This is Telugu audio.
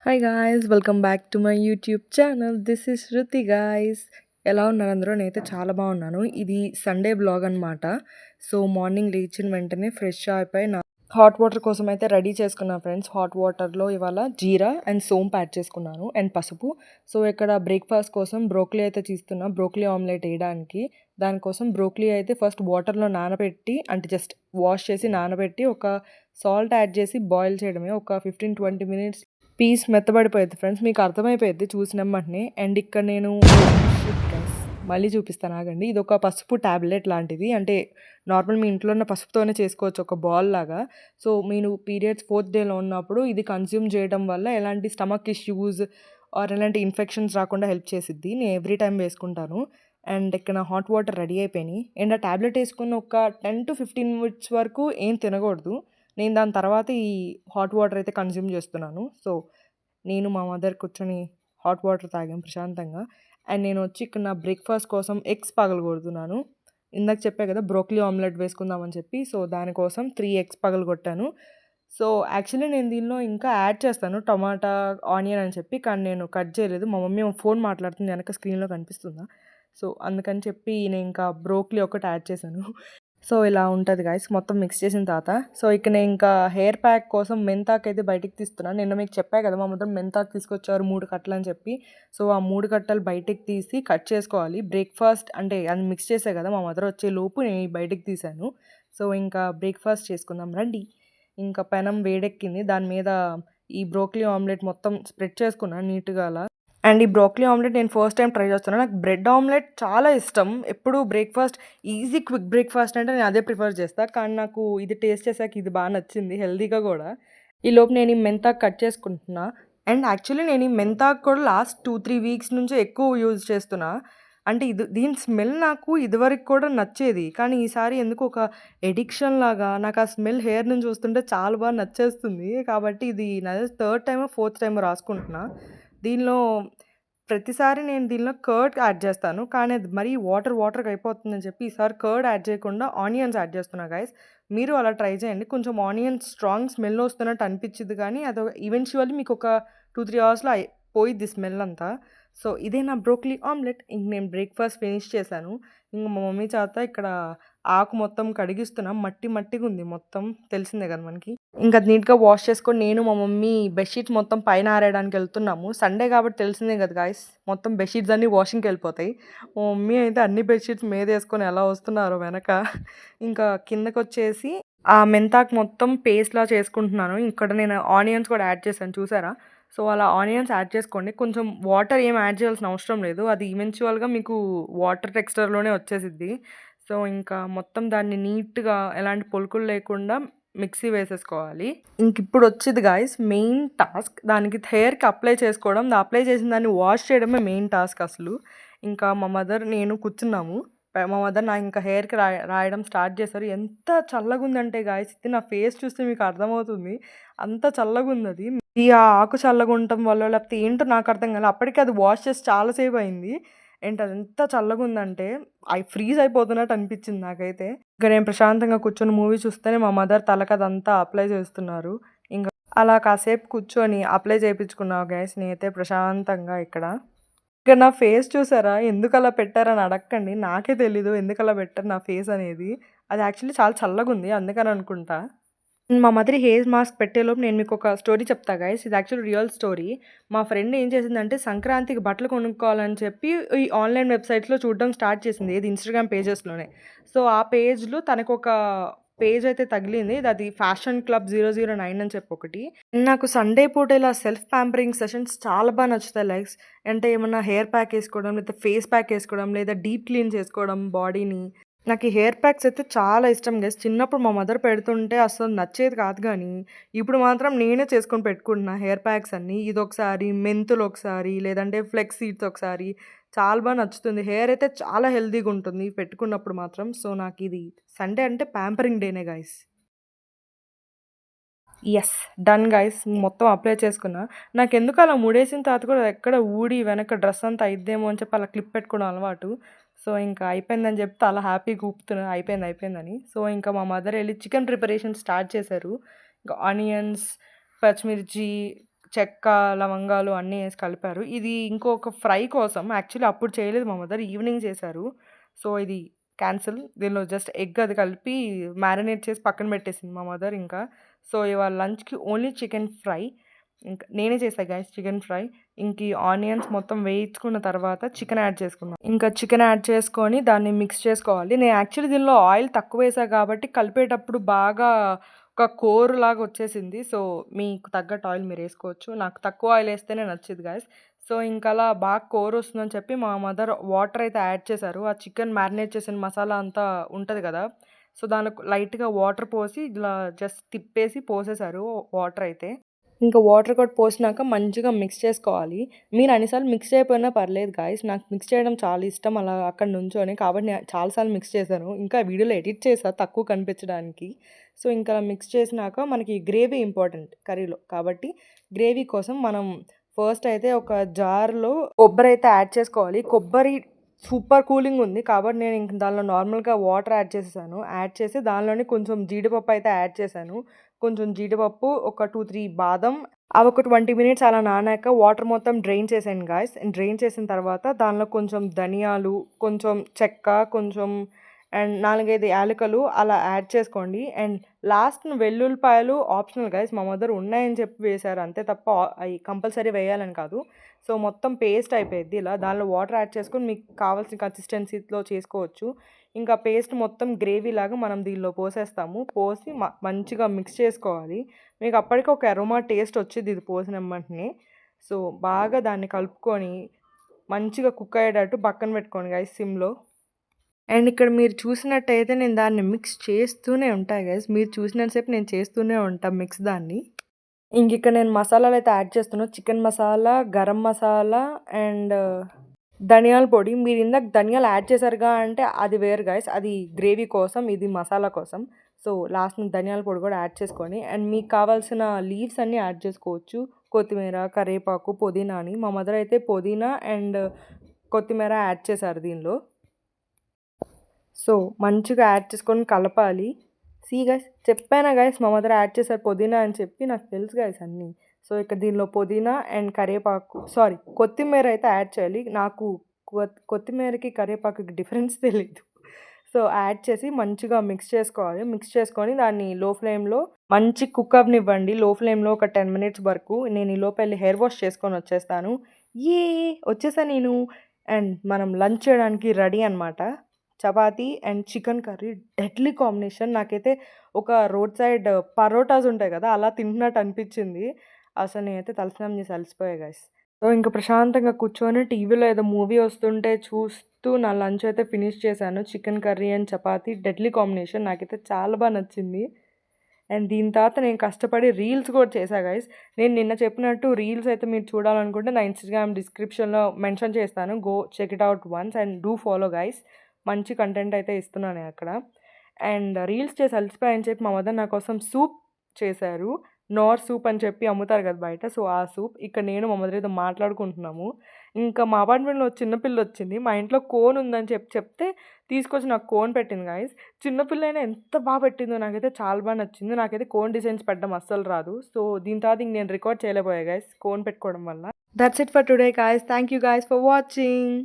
Hi guys! Welcome back to my YouTube channel. This is Shruti guys. ఎలా ఉన్నారు అందరూ? నేనైతే చాలా బాగున్నాను. ఇది సండే బ్లాగ్ అనమాట. సో, మార్నింగ్ లేచిన వెంటనే ఫ్రెష్ అయిపోయి హాట్ వాటర్ కోసం అయితే రెడీ చేసుకున్నాను ఫ్రెండ్స్. హాట్ వాటర్లో ఇవాళ జీరా అండ్ సోంపు యాడ్ చేసుకున్నాను అండ్ పసుపు. సో, ఇక్కడ బ్రేక్ఫాస్ట్ కోసం బ్రోకలీ అయితే తీస్తున్నా. బ్రోకలీ ఆమ్లెట్ వేయడానికి. దానికోసం బ్రోకలీ అయితే ఫస్ట్ వాటర్లో నానబెట్టి అంటే జస్ట్ వాష్ చేసి నానబెట్టి ఒక సాల్ట్ యాడ్ చేసి బాయిల్ చేయడమే. ఒక 15-20 మినిట్స్ పీస్ మెత్తబడిపోయిద్ది ఫ్రెండ్స్. మీకు అర్థమైపోయిద్ది చూసిన వెంటనే. అండ్ ఇక్కడ నేను మళ్ళీ చూపిస్తాను ఆగండి. ఇదొక పసుపు టాబ్లెట్ లాంటిది. అంటే నార్మల్ మీ ఇంట్లో ఉన్న పసుపుతోనే చేసుకోవచ్చు ఒక బాల్ లాగా. సో, మీరు పీరియడ్స్ 4th డేలో ఉన్నప్పుడు ఇది కన్జ్యూమ్ చేయడం వల్ల ఎలాంటి స్టమక్ ఇష్యూస్ ఆర్ ఎలాంటి ఇన్ఫెక్షన్స్ రాకుండా హెల్ప్ చేసిద్ది. నేను ఎవ్రీ టైమ్ వేసుకుంటాను. అండ్ ఇక్కడ హాట్ వాటర్ రెడీ అయిపోయినాయి. అండ్ ఆ టాబ్లెట్ వేసుకున్న ఒక 10-15 మినిట్స్ వరకు ఏం తినకూడదు. నేను దాని తర్వాత ఈ హాట్ వాటర్ అయితే కన్జ్యూమ్ చేస్తున్నాను. సో, నేను మా మదర్ కూర్చొని హాట్ వాటర్ తాగాం ప్రశాంతంగా. అండ్ నేను వచ్చి ఇక్కడ నా బ్రేక్ఫాస్ట్ కోసం ఎగ్స్ పగలగొడుతున్నాను. ఇందాక చెప్పా కదా బ్రోకలీ ఆమ్లెట్ వేసుకుందామని చెప్పి. సో, దానికోసం 3 ఎగ్స్ పగలగొట్టాను. సో, యాక్చువల్లీ నేను దీనిలో ఇంకా యాడ్ చేస్తాను టమాటా, ఆనియన్ అని చెప్పి. కానీ నేను కట్ చేయలేదు. మా మమ్మీ ఫోన్ మాట్లాడుతుంది వెనక స్క్రీన్‌లో కనిపిస్తుందా? సో, అందుకని చెప్పి నేను ఇంకా బ్రోకలీ ఒకటి యాడ్ చేశాను. సో, ఇలా ఉంటది గైస్ మొత్తం మిక్స్ చేసిన తర్వాత. సో, ఇక నేను ఇంకా హెయిర్ ప్యాక్ కోసం మెంతాకైతే బయటికి తీస్తున్నాను. నిన్న మీకు చెప్పా కదా మా మదర్ మెంతాకు తీసుకొచ్చారు 3 కట్టలని చెప్పి. సో, ఆ 3 కట్టలు బయటికి తీసి కట్ చేసుకోవాలి. బ్రేక్ఫాస్ట్ అంటే అది మిక్స్ చేసా కదా మా మదర్ వచ్చేలోపు నేను బయటికి తీశాను. సో, ఇంకా బ్రేక్ఫాస్ట్ చేసుకుందాం రండి. ఇంకా పెనం వేడెక్కింది. దాని మీద ఈ బ్రోకలీ ఆమ్లెట్ మొత్తం స్ప్రెడ్ చేసుకున్నాను నీట్‌గా అలా. అండ్ ఈ బ్రోకలీ ఆమ్లెట్ నేను ఫస్ట్ టైం ట్రై చేస్తున్నాను. నాకు బ్రెడ్ ఆమ్లెట్ చాలా ఇష్టం. ఎప్పుడు బ్రేక్ఫాస్ట్ ఈజీ క్విక్ బ్రేక్ఫాస్ట్ అంటే నేను అదే ప్రిఫర్ చేస్తా. కానీ నాకు ఇది టేస్ట్ చేసాక ఇది బాగా నచ్చింది హెల్తీగా కూడా. ఈలోపు నేను ఈ మెంతాకు కట్ చేసుకుంటున్నా. అండ్ యాక్చువల్లీ నేను ఈ మెంతాకు కూడా లాస్ట్ 2-3 వీక్స్ నుంచి ఎక్కువ యూజ్ చేస్తున్నా. అంటే దీని స్మెల్ నాకు ఇదివరకు కూడా నచ్చేది. కానీ ఈసారి ఎందుకో ఒక ఎడిక్షన్ లాగా నాకు ఆ స్మెల్ హెయిర్ నుంచి చూస్తుంటే చాలా బాగా నచ్చేస్తుంది. కాబట్టి ఇది నాది థర్డ్ టైమో, ఫోర్త్ టైమో రాసుకుంటున్నా. దీనిలో ప్రతిసారి నేను దీనిలో కర్డ్ యాడ్ చేస్తాను. కానీ అది మరీ వాటర్‌గా అయిపోతుందని చెప్పి ఈసారి కర్డ్ యాడ్ చేయకుండా ఆనియన్స్ యాడ్ చేస్తున్నా గైస్. మీరు అలా ట్రై చేయండి. కొంచెం ఆనియన్స్ స్ట్రాంగ్ స్మెల్ వస్తున్నట్టు అనిపించిద్ది కానీ అది ఈవెన్చువల్లీ మీకు ఒక 2-3 అవర్స్‌లో పోయిద్ది స్మెల్ అంతా. సో, ఇదే నా బ్రోకలీ ఆమ్లెట్. ఇంక నేను బ్రేక్ఫాస్ట్ ఫినిష్ చేశాను. ఇంక మా మమ్మీ చేత ఇక్కడ ఆకు మొత్తం కడిగిస్తున్నా. మట్టిగుంది మొత్తం. తెలిసిందే కదా మనకి. ఇంకా అది నీట్‌గా వాష్ చేసుకొని నేను మా మమ్మీ బెడ్‌షీట్స్ మొత్తం పైన ఆరేయడానికి వెళ్తున్నాము. సండే కాబట్టి తెలిసిందే కదా గైస్! మొత్తం బెడ్‌షీట్స్ అన్నీ వాషింగ్‌కెళ్ళిపోతాయి. మా మమ్మీ అయితే అన్ని బెడ్‌షీట్స్ మీదేసుకొని ఎలా వస్తున్నారో వెనక. ఇంకా కిందకొచ్చేసి ఆ మెంతాకు మొత్తం పేస్ట్‌లా చేసుకుంటున్నాను. ఇక్కడ నేను ఆనియన్స్ కూడా యాడ్ చేశాను చూసారా? సో, అలా ఆనియన్స్ యాడ్ చేసుకోండి. కొంచెం వాటర్ ఏం యాడ్ చేయాల్సిన అవసరం లేదు. అది ఈవెన్చువల్‌గా మీకు వాటర్ టెక్స్చర్‌లోనే వచ్చేసిద్ది. సో, ఇంకా మొత్తం దాన్ని నీట్‌గా ఎలాంటి పొలుకులు లేకుండా మిక్సీ వేసేసుకోవాలి. ఇంకిప్పుడు వచ్చిద్ది గాయ్స్ మెయిన్ టాస్క్. దానికి హెయిర్‌కి అప్లై చేసుకోవడం. అప్లై చేసిన దాన్ని వాష్ చేయడమే మెయిన్ టాస్క్ అసలు. ఇంకా మా మదర్, నేను కూర్చున్నాము. మా మదర్ నా ఇంకా హెయిర్‌కి రాయడం స్టార్ట్ చేశారు. ఎంత చల్లగుందంటే గాయ్స్ ఇది నా ఫేస్ చూస్తే మీకు అర్థమవుతుంది. అంత చల్లగుందది. ఆ ఆకు చల్లగుండటం వల్లో లేకపోతే ఏంటో నాకు అర్థం కాలే. అప్పటికి అది వాష్ చేసి చాలా సేపు అయింది. ఏంటి అది ఎంత చల్లగుందంటే ఫ్రీజ్ అయిపోతున్నట్టు అనిపించింది నాకైతే. ఇంక నేను ప్రశాంతంగా కూర్చొని మూవీ చూస్తేనే మా మదర్ తలకదంతా అప్లై చేస్తున్నారు. ఇంక అలా కాసేపు కూర్చొని అప్లై చేపించుకున్నా గైస్ నేనైతే ప్రశాంతంగా ఇక్కడ. ఇక నా ఫేస్ చూసారా? ఎందుకలా పెట్టారని అడక్కండి. నాకే తెలీదు ఎందుకలా పెట్టారు నా ఫేస్ అనేది. అది యాక్చువల్లీ చాలా చల్లగుంది అందుకని అనుకుంటా. మా మదర్ హెయిర్ మాస్క్ పెట్టేలోపు నేను మీకొక స్టోరీ చెప్తా గైస్. ఇది యాక్చువల్లీ రియల్ స్టోరీ. మా ఫ్రెండ్ ఏం చేసిందంటే సంక్రాంతికి బట్టలు కొనుక్కోవాలని చెప్పి ఈ ఆన్‌లైన్ వెబ్‌సైట్స్‌లో చూడడం స్టార్ట్ చేసింది. ఏది ఇన్‌స్టాగ్రామ్ పేజెస్‌లోనే. సో, ఆ పేజ్‌లో తనకొక పేజ్ అయితే తగిలింది. అది ఫ్యాషన్ క్లబ్ 009 అని చెప్పి ఒకటి. నాకు సండే పూట ఇలా సెల్ఫ్ ప్యాంపరింగ్ సెషన్స్ చాలా బాగా నచ్చుతాయి లైక్స్. అంటే ఏమన్నా హెయిర్ ప్యాక్ ఏసుకోవడం, లేకపోతే ఫేస్ ప్యాక్ ఏసుకోవడం, లేదా డీప్ క్లీన్ చేసుకోవడం బాడీని. నాకు ఈ హెయిర్ ప్యాక్స్ అయితే చాలా ఇష్టం గైస్. చిన్నప్పుడు మా మదర్ పెడుతుంటే అసలు నచ్చేది కాదు గానీ, ఇప్పుడు మాత్రం నేనే చేసుకొని పెట్టుకుంటున్నా హెయిర్ ప్యాక్స్ అన్నీ. ఇదొకసారి, మెంతులొకసారి, లేదంటే ఫ్లెక్స్ సీడ్స్ ఒకసారి. చాలా బాగా నచ్చుతుంది. హెయిర్ అయితే చాలా హెల్తీగా ఉంటుంది పెట్టుకున్నప్పుడు మాత్రం. సో, నాకిది సండే అంటే ప్యాంపరింగ్ డేనే గైస్. యెస్. Done guys. మొత్తం అప్లై చేసుకున్నా. నాకెందుకో అలా ముడేసిన తర్వాత కూడా ఎక్కడ ఊడి వెనక డ్రెస్ అంతా అయిద్దేమో అని చెప్పి అలా క్లిప్ పెట్టుకోవడం అలవాటు. సో, ఇంకా అయిపోయిందని చెప్తే అలా హ్యాపీగా ఊపుతున్నా అయిపోయిందని. సో, ఇంకా మా మదర్ ఎళ్లి చికెన్ ప్రిపరేషన్ స్టార్ట్ చేశారు. ఇంకా ఆనియన్స్, పచ్చిమిర్చి, చెక్క, లవంగాలు అన్నీ ఏసి కలిపారు. ఇది ఇంకొక ఫ్రై కోసం యాక్చువల్లీ అప్పుడు చేయలేదు మా మదర్. ఈవినింగ్ చేశారు. సో, ఇది క్యాన్సిల్. దీనిలో జస్ట్ ఎగ్ అది కలిపి మ్యారినేట్ చేసి పక్కన పెట్టేసింది మా మదర్ ఇంకా. సో, ఇవాళ లంచ్‌కి ఓన్లీ చికెన్ ఫ్రై. ఇంకా నేనే చేశా గైస్ చికెన్ ఫ్రై. ఇంక ఈ ఆనియన్స్ మొత్తం వేయించుకున్న తర్వాత చికెన్ యాడ్ చేసుకున్నాం. ఇంకా చికెన్ యాడ్ చేసుకొని దాన్ని మిక్స్ చేసుకోవాలి. నేను యాక్చువల్లీ దీనిలో ఆయిల్ తక్కువేసా కాబట్టి కలిపేటప్పుడు బాగా ఒక కోరులాగా వచ్చేసింది. సో, మీకు తగ్గట్టు ఆయిల్ మీరేసుకోవచ్చు. నాకు తక్కువ ఆయిల్ ఏస్తేనే నచ్చిద్ది గైస్. సో, ఇంకలా బాగా కోరొస్తుందని చెప్పి మా మదర్ వాటర్ అయితే యాడ్ చేశారు. ఆ చికెన్ మ్యారినేట్ చేసిన మసాలా అంతా ఉంటది గదా! సో, దానికి లైట్‌గా వాటర్ పోసి ఇలా జస్ట్ తిప్పేసి పోసేశారు వాటర్ అయితే. ఇంకా వాటర్ కూడా పోసినాక మంచిగా మిక్స్ చేసుకోవాలి. మీరు అన్ని సార్లు మిక్స్ చేయకపోయినా పర్లేదు గాయ్స్. నాకు మిక్స్ చేయడం చాలా ఇష్టం అలా అక్కడ నుంచొని. కాబట్టి నేను చాలా సార్లు మిక్స్ చేశాను. ఇంకా వీడియోలో ఎడిట్ చేశా తక్కువ కనిపించడానికి. సో, ఇంకా మిక్స్ చేసినాక మనకి గ్రేవీ ఇంపార్టెంట్ కర్రీలో. కాబట్టి గ్రేవీ కోసం మనం ఫస్ట్ అయితే ఒక జార్‌లో కొబ్బరైతే యాడ్ చేసుకోవాలి. కొబ్బరి సూపర్ కూలింగ్ ఉంది. కాబట్టి నేను ఇంక దానిలో నార్మల్‌గా వాటర్ యాడ్ చేసేసాను. యాడ్ చేసి దానిలోనే కొంచెం జీడిపప్పు అయితే యాడ్ చేశాను. కొంచెం జీడిపప్పు, ఒక 2, 3 బాదం అవొక 20 మినిట్స్ అలా నానాక వాటర్ మొత్తం డ్రైన్ చేసేయండి గాయ్స్. డ్రైన్ చేసిన తర్వాత దానిలో కొంచెం ధనియాలు, కొంచెం చెక్క, కొంచెం అండ్ 4, 5 యాలకులు అలా యాడ్ చేసుకోండి. అండ్ లాస్ట్‌న వెల్లుల్లిపాయలు ఆప్షనల్ గైస్. మా మదర్ ఉన్నాయని చెప్పి వేశారు అంతే తప్ప అయి కంపల్సరీ వేయాలని కాదు. సో, మొత్తం పేస్ట్ అయిపోయిద్ది ఇలా. దానిలో వాటర్ యాడ్ చేసుకొని మీకు కావాల్సిన కన్సిస్టెన్సీలో చేసుకోవచ్చు. ఇంకా పేస్ట్ మొత్తం గ్రేవీలాగా మనం దీనిలో పోసేస్తాము. పోసి మంచిగా మిక్స్ చేసుకోవాలి. మీకు అప్పటికి ఒక అరోమా టేస్ట్ వచ్చిద్ది ఇది పోసిన వెంటనే. సో, బాగా దాన్ని కలుపుకొని మంచిగా కుక్ అయ్యేటట్టు పక్కన పెట్టుకోండి గైస్ సిమ్‌లో. అండ్ ఇక్కడ మీరు చూసినట్టయితే నేను దాన్ని మిక్స్ చేస్తూనే ఉంటా గైస్. మీరు చూసినంత సేపు నేను చేస్తూనే ఉంటా మిక్స్ దాన్ని. ఇంకిక్కడ నేను మసాలాలైతే యాడ్ చేస్తున్నా. చికెన్ మసాలా, గరం మసాలా అండ్ ధనియాల పొడి. మీరు ఇందాక ధనియాలు యాడ్ చేశారుగా అంటే అది వేరు గైస్. అది గ్రేవీ కోసం, ఇది మసాలా కోసం. సో, లాస్ట్‌న ధనియాల పొడి కూడా యాడ్ చేసుకొని అండ్ మీకు కావాల్సిన లీవ్స్ అన్నీ యాడ్ చేసుకోవచ్చు. కొత్తిమీర, కరివేపాకు, పుదీనా అని. మా మదర్ అయితే పుదీనా అండ్ కొత్తిమీర యాడ్ చేశారు దీనిలో. సో, మంచిగా యాడ్ చేసుకొని కలపాలి. గైస్ చెప్పానా గైస్ మా మదర్ యాడ్ చేశారు పుదీనా అని చెప్పి. నాకు తెలుసు గైస్ అన్నీ. సో, ఇక్కడ దీనిలో పుదీనా అండ్ కరివేపాకు కొత్తిమీర అయితే యాడ్ చేయాలి. నాకు కొత్తిమీరకి, కరివేపాకుకి డిఫరెన్స్ తెలీదు. సో, యాడ్ చేసి మంచిగా మిక్స్ చేసుకోవాలి. మిక్స్ చేసుకొని దాన్ని లో ఫ్లేమ్‌లో మంచి కుక్ అవ్వనివ్వండి. లో ఫ్లేమ్‌లో ఒక 10 మినిట్స్ వరకు. నేను ఈలోపు ఎళ్లి హెయిర్ వాష్ చేసుకొని వచ్చేస్తాను. వచ్చేసా నేను. అండ్ మనం లంచ్ చేయడానికి రెడీ అనమాట. Chapati and chicken curry deadly combination. నాకైతే ఒక రోడ్ సైడ్ పరోటాస్ ఉంటాయి కదా! అలా తింటున్నట్టు అనిపించింది. అసలు నేనైతే తలస్నానం చేసి అలసిపోయా గైస్. సో, ఇంక ప్రశాంతంగా కూర్చొని టీవీలో ఏదో మూవీ వస్తుంటే చూస్తూ నా లంచ్ అయితే ఫినిష్ చేశాను. Chicken curry and chapati deadly combination. నాకైతే చాలా నచ్చింది. అండ్ దీని తర్వాత నేను కష్టపడి రీల్స్ కూడా చేశా గైస్. నేను నిన్న చెప్పినట్టు రీల్స్ అయితే మీరు చూడాలనుకుంటే నా ఇన్‌స్టాగ్రామ్ డిస్క్రిప్షన్‌లో మెన్షన్ చేస్తాను. Go check it out once and do follow guys. మంచి కంటెంట్ అయితే ఇస్తున్నాను అక్కడ. అండ్ రీల్స్ చేసి అలసిపోయా అని చెప్పి మా మదర్ నా కోసం సూప్ చేశారు. నోర్ సూప్ అని చెప్పి అమ్ముతారు కదా బయట. సో, ఆ సూప్. ఇక్కడ నేను మా మదర్ ఏదో మాట్లాడుకుంటున్నాము. ఇంకా మా అపార్ట్మెంట్‌లో చిన్న పిల్లొచ్చింది. మా ఇంట్లో కోన్ ఉందని చెప్తే తీసుకొచ్చి నాకు కోన్ పెట్టింది గైస్. చిన్న పిల్లైనా ఎంత పెట్టిందో నాకైతే చాలా నచ్చింది. నాకైతే కోన్ డిజైన్స్ పెట్టడం అస్సలు రాదు. సో, దీని తర్వాత ఇంక నేను రికార్డ్ చేయలేకపోయా గైస్ కోన్ పెట్టుకోవడం వల్ల. That's it for today guys. Thank you guys for watching.